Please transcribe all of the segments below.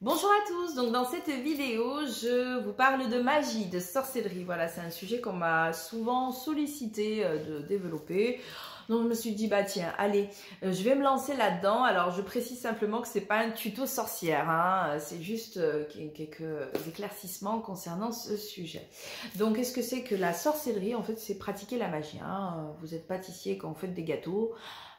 Bonjour à tous, donc dans cette vidéo, je vous parle de magie, de sorcellerie. Voilà, c'est un sujet qu'on m'a souvent sollicité de développer. Donc je me suis dit, bah tiens, allez, je vais me lancer là-dedans. Alors je précise simplement que c'est pas un tuto sorcière, hein, c'est juste quelques éclaircissements concernant ce sujet. Donc qu'est-ce que c'est que la sorcellerie? En fait, c'est pratiquer la magie. Hein. Vous êtes pâtissier quand vous faites des gâteaux,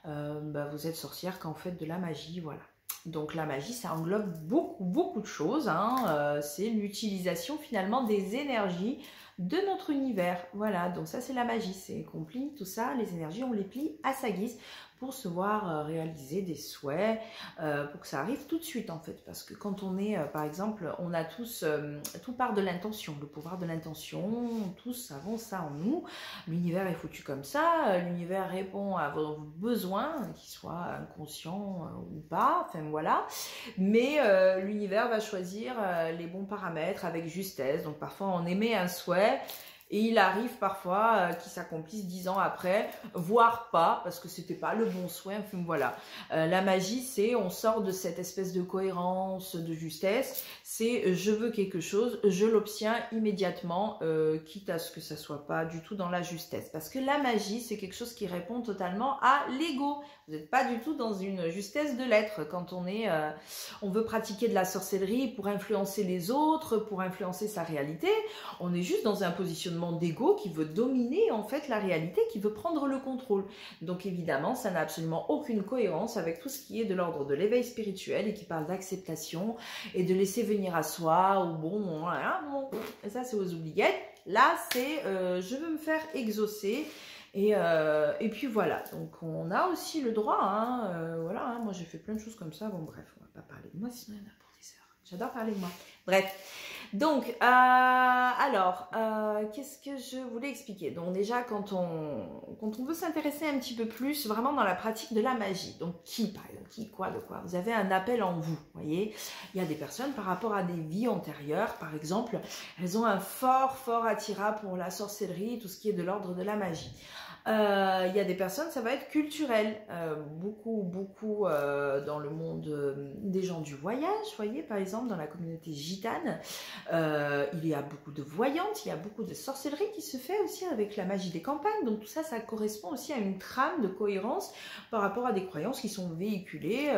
vous êtes sorcière quand vous faites de la magie, voilà. Donc la magie, ça englobe beaucoup de choses. Hein. C'est l'utilisation finalement des énergies de notre univers. Voilà, donc ça c'est la magie. C'est qu'on plie tout ça, les énergies, on les plie à sa guise pour se voir réaliser des souhaits, pour que ça arrive tout de suite en fait. Parce que quand on est, par exemple, on a tous, tout part de l'intention, le pouvoir de l'intention, tous avons ça en nous. L'univers est foutu comme ça, l'univers répond à vos besoins, qu'ils soient inconscients ou pas, enfin voilà. Mais l'univers va choisir les bons paramètres avec justesse. Donc parfois on émet un souhait, et il arrive parfois qu'il s'accomplisse 10 ans après, voire pas, parce que c'était pas le bon souhait, enfin voilà. La magie, c'est, on sort de cette espèce de cohérence, de justesse, c'est je veux quelque chose, je l'obtiens immédiatement, quitte à ce que ça soit pas du tout dans la justesse. Parce que la magie, c'est quelque chose qui répond totalement à l'ego. Vous n'êtes pas du tout dans une justesse de l'être. Quand on est, on veut pratiquer de la sorcellerie pour influencer les autres, pour influencer sa réalité, on est juste dans un positionnement d'ego qui veut dominer en fait la réalité, qui veut prendre le contrôle. Donc évidemment, ça n'a absolument aucune cohérence avec tout ce qui est de l'ordre de l'éveil spirituel et qui parle d'acceptation et de laisser venir à soi, ou bon, voilà, bon, ça c'est aux oubliettes. Là, c'est je veux me faire exaucer. Et puis voilà, donc on a aussi le droit, hein, voilà, hein, moi j'ai fait plein de choses comme ça, bon bref, on va pas parler de moi, sinon il y en a pour des heures. J'adore parler de moi. Bref, donc, qu'est-ce que je voulais expliquer? Donc déjà, quand on veut s'intéresser un petit peu plus vraiment dans la pratique de la magie, donc qui, par exemple, qui, quoi, de quoi? Vous avez un appel en vous, voyez? Il y a des personnes par rapport à des vies antérieures, par exemple, elles ont un fort attirant pour la sorcellerie, tout ce qui est de l'ordre de la magie. Il y a des personnes, ça va être culturel, beaucoup dans le monde des gens du voyage, vous voyez, par exemple dans la communauté gitane, il y a beaucoup de voyantes, il y a beaucoup de sorcellerie qui se fait aussi avec la magie des campagnes, donc tout ça, ça correspond aussi à une trame de cohérence par rapport à des croyances qui sont véhiculées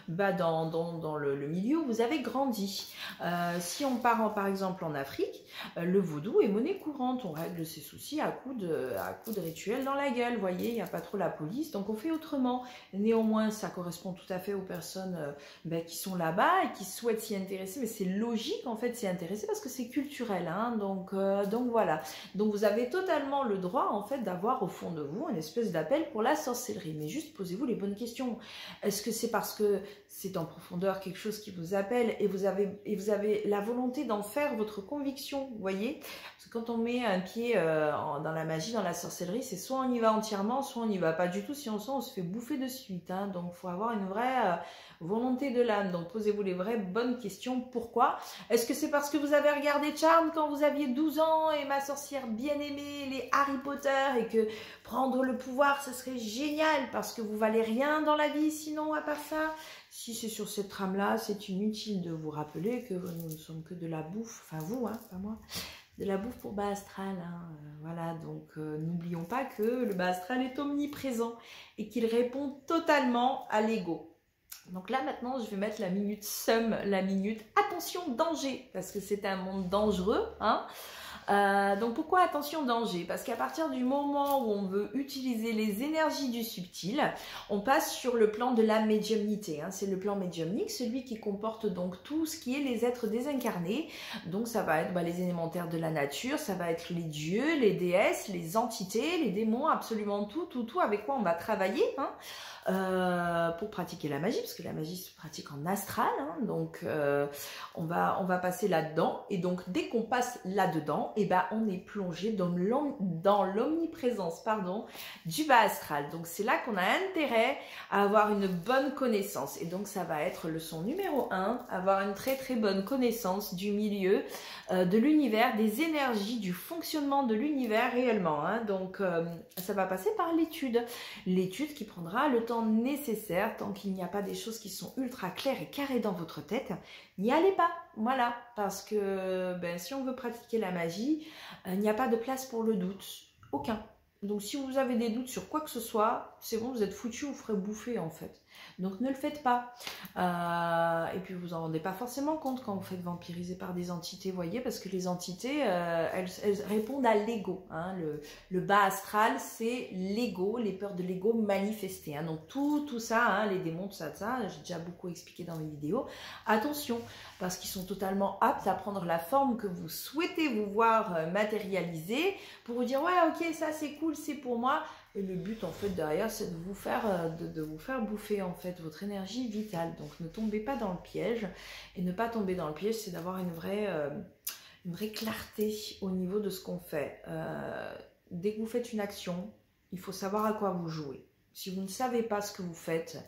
dans le milieu où vous avez grandi. Si on part par exemple en Afrique, le vaudou est monnaie courante, on règle ses soucis à coups de rituels dans la gueule, vous voyez, il n'y a pas trop la police, donc on fait autrement. Néanmoins, ça correspond tout à fait aux personnes qui sont là-bas et qui souhaitent s'y intéresser, mais c'est logique en fait s'y intéresser parce que c'est culturel, hein, donc voilà. Donc vous avez totalement le droit en fait d'avoir au fond de vous une espèce d'appel pour la sorcellerie, mais juste posez-vous les bonnes questions. Est-ce que c'est parce que c'est en profondeur quelque chose qui vous appelle et vous avez la volonté d'en faire votre conviction, vous voyez? Parce que quand on met un pied dans la magie, dans la sorcellerie, c'est soit on y va entièrement, soit on n'y va pas du tout. Si on sent, on se fait bouffer de suite. Hein. Donc, il faut avoir une vraie volonté de l'âme. Donc, posez-vous les vraies bonnes questions. Pourquoi? Est-ce que c'est parce que vous avez regardé Charmed quand vous aviez 12 ans et Ma sorcière bien-aimée, les Harry Potter, et que prendre le pouvoir, ce serait génial parce que vous valez rien dans la vie sinon à part ça? Si c'est sur cette trame-là, c'est inutile de vous rappeler que nous ne sommes que de la bouffe, enfin vous, hein, pas moi, de la bouffe pour bas astral. Hein, voilà, donc n'oublions pas que le bas astral est omniprésent et qu'il répond totalement à l'ego. Donc là maintenant je vais mettre la minute somme, la minute attention danger, parce que c'est un monde dangereux, hein. Donc pourquoi attention danger? Parce qu'à partir du moment où on veut utiliser les énergies du subtil, on passe sur le plan de la médiumnité, hein. C'est le plan médiumnique, celui qui comporte donc tout ce qui est les êtres désincarnés. Donc ça va être les élémentaires de la nature, ça va être les dieux, les déesses, les entités, les démons, absolument tout avec quoi on va travailler, hein. Pour pratiquer la magie, parce que la magie se pratique en astral, hein, donc on va passer là-dedans, et donc dès qu'on passe là-dedans, et on est plongé dans l'omniprésence du bas astral. Donc c'est là qu'on a intérêt à avoir une bonne connaissance, et donc ça va être leçon numéro 1, avoir une très bonne connaissance du milieu, de l'univers, des énergies, du fonctionnement de l'univers réellement, hein. Donc ça va passer par l'étude qui prendra le temps nécessaire tant qu'il n'y a pas des choses qui sont ultra claires et carrées dans votre tête. n'y allez pas. Voilà, parce que ben, si on veut pratiquer la magie, il n'y a pas de place pour le doute. Aucun. Donc si vous avez des doutes sur quoi que ce soit, c'est bon, vous êtes foutu, vous ferez bouffer en fait. Donc ne le faites pas. Et puis vous en rendez pas forcément compte quand vous faites vampiriser par des entités, vous voyez, parce que les entités, elles répondent à l'ego. Hein. Le bas astral, c'est l'ego, les peurs de l'ego manifestées. Hein. Donc tout ça, hein, les démons, tout ça, j'ai déjà beaucoup expliqué dans mes vidéos. Attention, parce qu'ils sont totalement aptes à prendre la forme que vous souhaitez vous voir matérialiser pour vous dire ouais ok ça c'est cool, c'est pour moi. Et le but en fait derrière c'est de vous faire bouffer en fait votre énergie vitale. Donc ne tombez pas dans le piège. Et ne pas tomber dans le piège, c'est d'avoir une vraie clarté au niveau de ce qu'on fait. Dès que vous faites une action, il faut savoir à quoi vous jouez. Si vous ne savez pas ce que vous faites,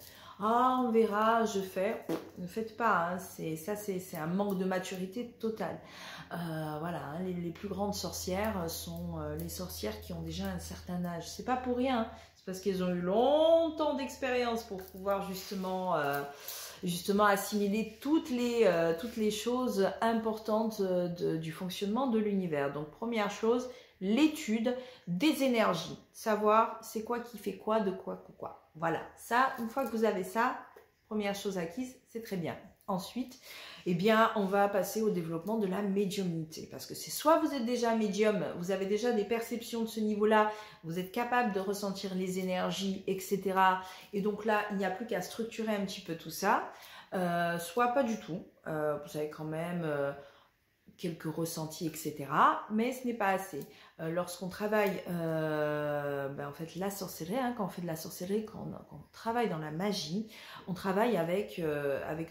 ah on verra, je fais, ne faites pas, hein, c'est un manque de maturité totale. Voilà, hein, les plus grandes sorcières sont les sorcières qui ont déjà un certain âge. C'est pas pour rien, hein, c'est parce qu'elles ont eu longtemps d'expérience pour pouvoir justement assimiler toutes les choses importantes du fonctionnement de l'univers. Donc première chose, l'étude des énergies, savoir c'est quoi qui fait quoi, de quoi. Voilà, ça, une fois que vous avez ça, première chose acquise, c'est très bien. Ensuite, eh bien, on va passer au développement de la médiumnité. Parce que c'est soit vous êtes déjà médium, vous avez déjà des perceptions de ce niveau-là, vous êtes capable de ressentir les énergies, etc. Et donc là, il n'y a plus qu'à structurer un petit peu tout ça. Soit pas du tout. Vous avez quand même quelques ressentis, etc. Mais ce n'est pas assez. Lorsqu'on travaille, en fait, la sorcellerie, hein, quand on fait de la sorcellerie, quand on travaille dans la magie, on travaille avec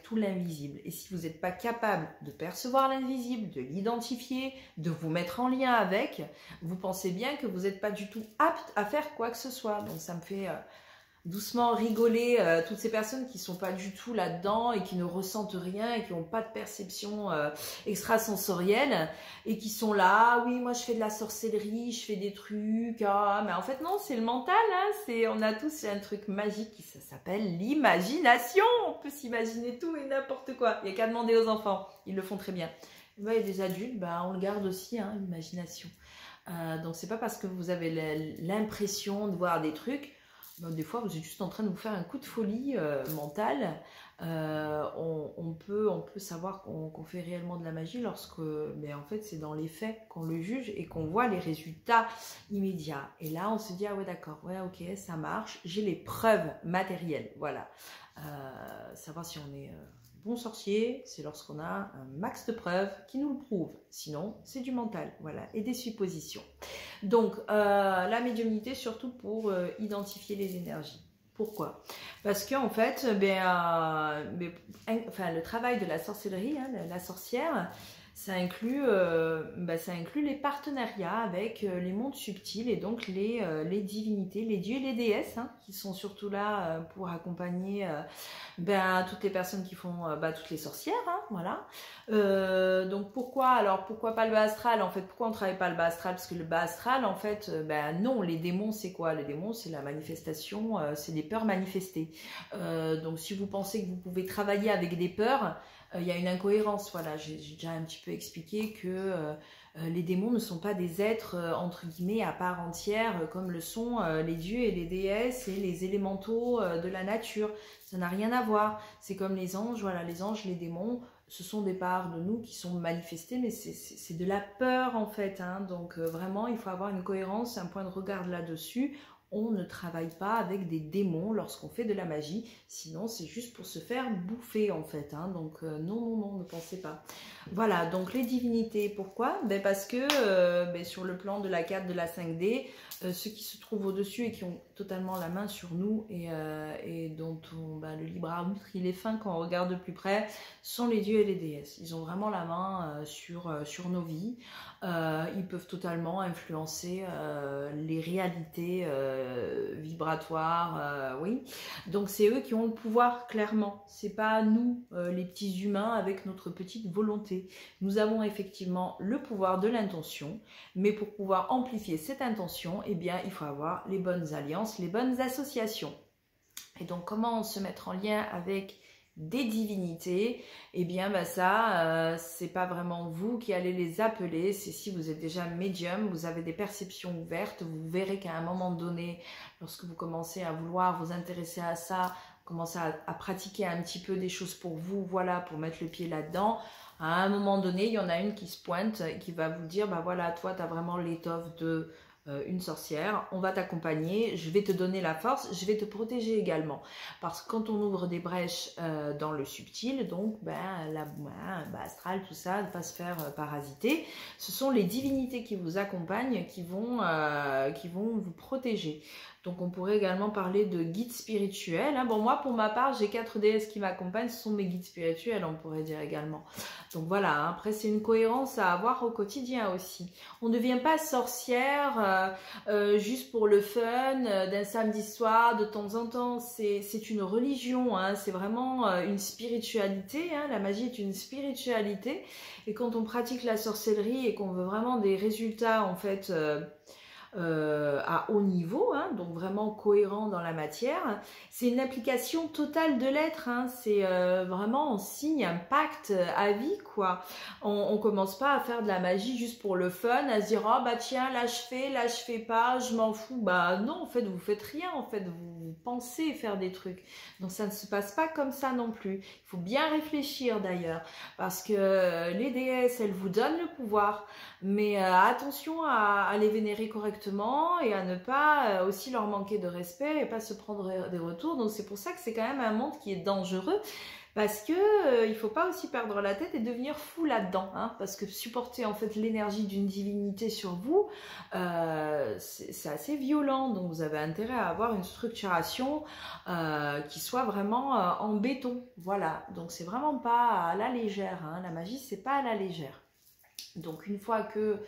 tout l'invisible. Et si vous n'êtes pas capable de percevoir l'invisible, de l'identifier, de vous mettre en lien avec, vous pensez bien que vous n'êtes pas du tout apte à faire quoi que ce soit. Donc ça me fait doucement rigoler toutes ces personnes qui sont pas du tout là-dedans et qui ne ressentent rien et qui n'ont pas de perception extrasensorielle et qui sont là, ah oui moi je fais de la sorcellerie, je fais des trucs, ah mais en fait non c'est le mental, hein, on a tous un truc magique qui ça s'appelle l'imagination, on peut s'imaginer tout et n'importe quoi, il n'y a qu'à demander aux enfants, ils le font très bien. Et ben, il y a des adultes, on le garde aussi, hein, l'imagination. Donc c'est pas parce que vous avez l'impression de voir des trucs. Des fois, vous êtes juste en train de vous faire un coup de folie mentale. On peut savoir qu'on fait réellement de la magie lorsque, mais en fait, c'est dans les faits qu'on le juge et qu'on voit les résultats immédiats. Et là, on se dit, ah ouais, d'accord, ouais, ok, ça marche. J'ai les preuves matérielles, voilà. Savoir si on est bon sorcier, c'est lorsqu'on a un max de preuves qui nous le prouvent. Sinon, c'est du mental, voilà, et des suppositions. Donc, la médiumnité, surtout pour identifier les énergies. Pourquoi? Parce qu'en fait, le travail de la sorcellerie, hein, la sorcière, ça inclut les partenariats avec les mondes subtils et donc les divinités, les dieux et les déesses, hein, qui sont surtout là pour accompagner toutes les personnes qui font toutes les sorcières, hein, voilà. Donc pourquoi pas le bas astral? En fait, pourquoi on ne travaille pas le bas astral? Parce que le bas astral, en fait, non, les démons, c'est quoi? Les démons, c'est la manifestation, c'est des peurs manifestées. Donc si vous pensez que vous pouvez travailler avec des peurs, il y a une incohérence, voilà, j'ai déjà un petit peu expliqué que les démons ne sont pas des êtres entre guillemets à part entière comme le sont les dieux et les déesses et les élémentaux de la nature. Ça n'a rien à voir. C'est comme les anges, voilà, les anges, les démons, ce sont des parts de nous qui sont manifestées, mais c'est de la peur en fait, hein. Donc vraiment, il faut avoir une cohérence, un point de regard là-dessus. On ne travaille pas avec des démons lorsqu'on fait de la magie, sinon c'est juste pour se faire bouffer en fait, hein. Donc non, ne pensez pas. Voilà, donc les divinités, pourquoi? Parce que sur le plan de la carte de la 5D, ceux qui se trouvent au-dessus et qui ont totalement la main sur nous et dont le libre arbitre il est fin quand on regarde de plus près, sont les dieux et les déesses. Ils ont vraiment la main sur nos vies. Ils peuvent totalement influencer les réalités vibratoires, oui. Donc c'est eux qui ont le pouvoir, clairement. C'est pas nous, les petits humains, avec notre petite volonté. Nous avons effectivement le pouvoir de l'intention, mais pour pouvoir amplifier cette intention, eh bien, il faut avoir les bonnes alliances, les bonnes associations. Et donc, comment se mettre en lien avec des divinités, et bien bah ça, c'est pas vraiment vous qui allez les appeler, c'est si vous êtes déjà médium, vous avez des perceptions ouvertes, vous verrez qu'à un moment donné, lorsque vous commencez à vouloir vous intéresser à ça, commencer à pratiquer un petit peu des choses pour vous, voilà, pour mettre le pied là-dedans, à un moment donné, il y en a une qui se pointe et qui va vous dire, bah voilà, toi, tu as vraiment l'étoffe de une sorcière, on va t'accompagner, je vais te donner la force, je vais te protéger également. Parce que quand on ouvre des brèches dans le subtil, donc astral, tout ça, ne pas se faire parasiter, ce sont les divinités qui vous accompagnent, qui vont vous protéger. Donc on pourrait également parler de guides spirituels. Hein. Bon, moi pour ma part, j'ai 4 déesses qui m'accompagnent, ce sont mes guides spirituels, on pourrait dire également. Donc voilà, hein. Après c'est une cohérence à avoir au quotidien aussi. On ne devient pas sorcière juste pour le fun, d'un samedi soir, de temps en temps. C'est une religion, hein. C'est vraiment une spiritualité. Hein. La magie est une spiritualité. Et quand on pratique la sorcellerie et qu'on veut vraiment des résultats en fait... à haut niveau, hein, donc vraiment cohérent dans la matière. C'est une application totale de l'être, hein, c'est vraiment on signe un pacte à vie, quoi. On commence pas à faire de la magie juste pour le fun, à se dire oh bah tiens là je fais pas, je m'en fous. Bah non, en fait vous faites rien, en fait vous pensez faire des trucs. Donc ça ne se passe pas comme ça non plus. Il faut bien réfléchir d'ailleurs, parce que les déesses elles vous donnent le pouvoir, mais attention à les vénérer correctement et à ne pas aussi leur manquer de respect et pas se prendre des retours. Donc c'est pour ça que c'est quand même un monde qui est dangereux, parce que il faut pas aussi perdre la tête et devenir fou là-dedans, hein, parce que supporter en fait l'énergie d'une divinité sur vous, c'est assez violent. Donc vous avez intérêt à avoir une structuration qui soit vraiment en béton. Voilà, donc c'est vraiment pas à la légère, hein. La magie c'est pas à la légère. Donc une fois que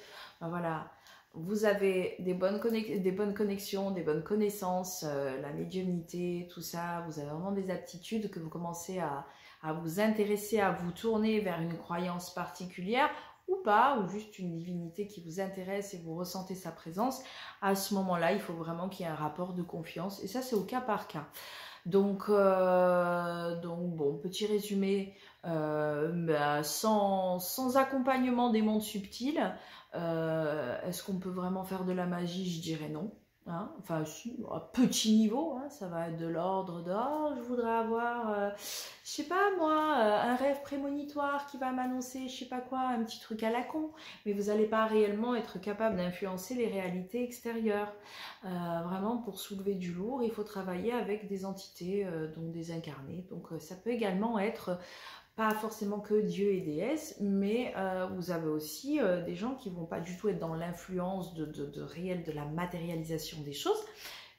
voilà, vous avez des bonnes connexions, des bonnes connaissances, la médiumnité, tout ça, vous avez vraiment des aptitudes, que vous commencez à vous intéresser, à vous tourner vers une croyance particulière ou pas, ou juste une divinité qui vous intéresse et vous ressentez sa présence, à ce moment-là, il faut vraiment qu'il y ait un rapport de confiance, et ça c'est au cas par cas. Donc bon, petit résumé, sans accompagnement des mondes subtils, est-ce qu'on peut vraiment faire de la magie? Je dirais non. Hein, enfin, si, à petit niveau, hein, ça va être de l'ordre de oh, je voudrais avoir, je sais pas moi, un rêve prémonitoire qui va m'annoncer, je sais pas quoi, un petit truc à la con, mais vous n'allez pas réellement être capable d'influencer les réalités extérieures. Vraiment, pour soulever du lourd, il faut travailler avec des entités, donc des incarnés. Donc, ça peut également être pas forcément que Dieu et déesse, mais vous avez aussi des gens qui vont pas du tout être dans l'influence de réel, de la matérialisation des choses,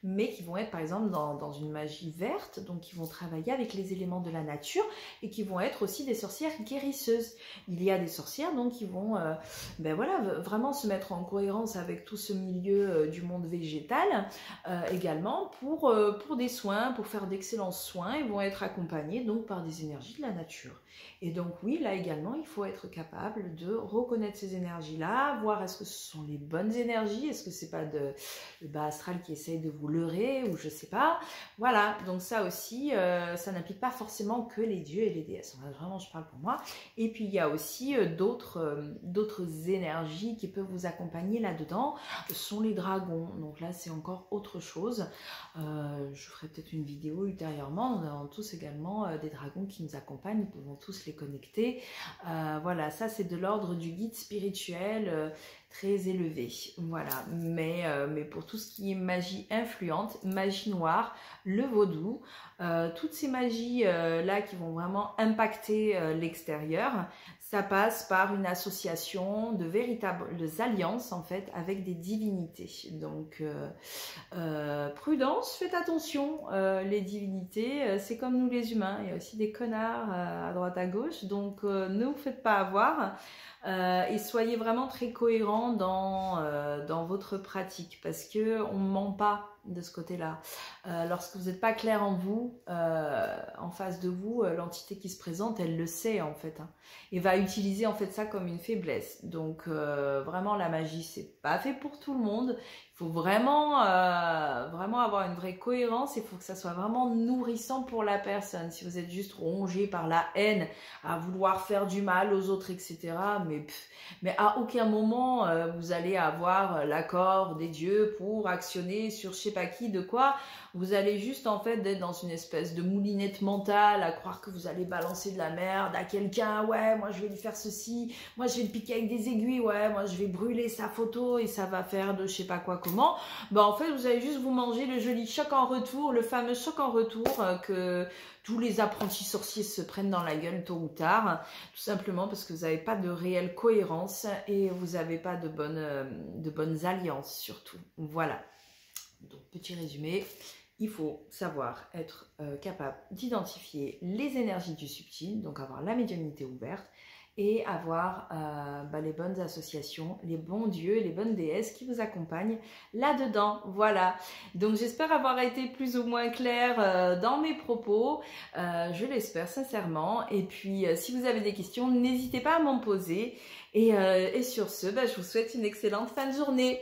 mais qui vont être par exemple dans une magie verte, donc qui vont travailler avec les éléments de la nature et qui vont être aussi des sorcières guérisseuses. Il y a des sorcières donc qui vont vraiment se mettre en cohérence avec tout ce milieu du monde végétal également pour des soins, pour faire d'excellents soins. Ils vont être accompagnés donc par des énergies de la nature. Et donc oui, là également, il faut être capable de reconnaître ces énergies-là, voir est-ce que ce sont les bonnes énergies, est-ce que c'est pas le bas astral qui essaye de vous leurrer ou je sais pas. Voilà, donc ça aussi, ça n'implique pas forcément que les dieux et les déesses. Vraiment, je parle pour moi. Et puis il y a aussi d'autres énergies qui peuvent vous accompagner là-dedans. Ce sont les dragons. Donc là, c'est encore autre chose. Je ferai peut-être une vidéo ultérieurement. Nous avons tous également des dragons qui nous accompagnent. Nous pouvons tous les connecter. Voilà, ça c'est de l'ordre du guide spirituel très élevé. Voilà, mais pour tout ce qui est magie influente, magie noire, le vaudou, toutes ces magies là qui vont vraiment impacter l'extérieur, ça passe par une association de véritables alliances en fait avec des divinités. Donc prudence, faites attention, les divinités, c'est comme nous les humains, il y a aussi des connards à droite à gauche, donc ne vous faites pas avoir. Et soyez vraiment très cohérents dans votre pratique, parce que on ne ment pas de ce côté-là. Lorsque vous n'êtes pas clair en vous, en face de vous, l'entité qui se présente, elle le sait en fait, hein, et va utiliser en fait ça comme une faiblesse. Donc vraiment la magie, c'est pas fait pour tout le monde. Il faut vraiment, vraiment avoir une vraie cohérence. Il faut que ça soit vraiment nourrissant pour la personne. Si vous êtes juste rongé par la haine, à vouloir faire du mal aux autres, etc., mais à aucun moment vous allez avoir l'accord des dieux pour actionner sur je sais pas qui, de quoi. Vous allez juste en fait être dans une espèce de moulinette mentale, à croire que vous allez balancer de la merde à quelqu'un. Ouais, moi je vais lui faire ceci, moi je vais le piquer avec des aiguilles, ouais, moi je vais brûler sa photo et ça va faire de je sais pas quoi comment. Ben en fait vous allez juste vous manger le joli choc en retour, le fameux choc en retour que tous les apprentis sorciers se prennent dans la gueule tôt ou tard, tout simplement parce que vous n'avez pas de réelle cohérence et vous n'avez pas de bonnes alliances surtout. Voilà. Donc petit résumé. Il faut savoir être capable d'identifier les énergies du subtil, donc avoir la médiumnité ouverte et avoir les bonnes associations, les bons dieux, les bonnes déesses qui vous accompagnent là-dedans. Voilà. Donc j'espère avoir été plus ou moins claire dans mes propos. Je l'espère sincèrement. Et puis si vous avez des questions, n'hésitez pas à m'en poser. Et sur ce, je vous souhaite une excellente fin de journée.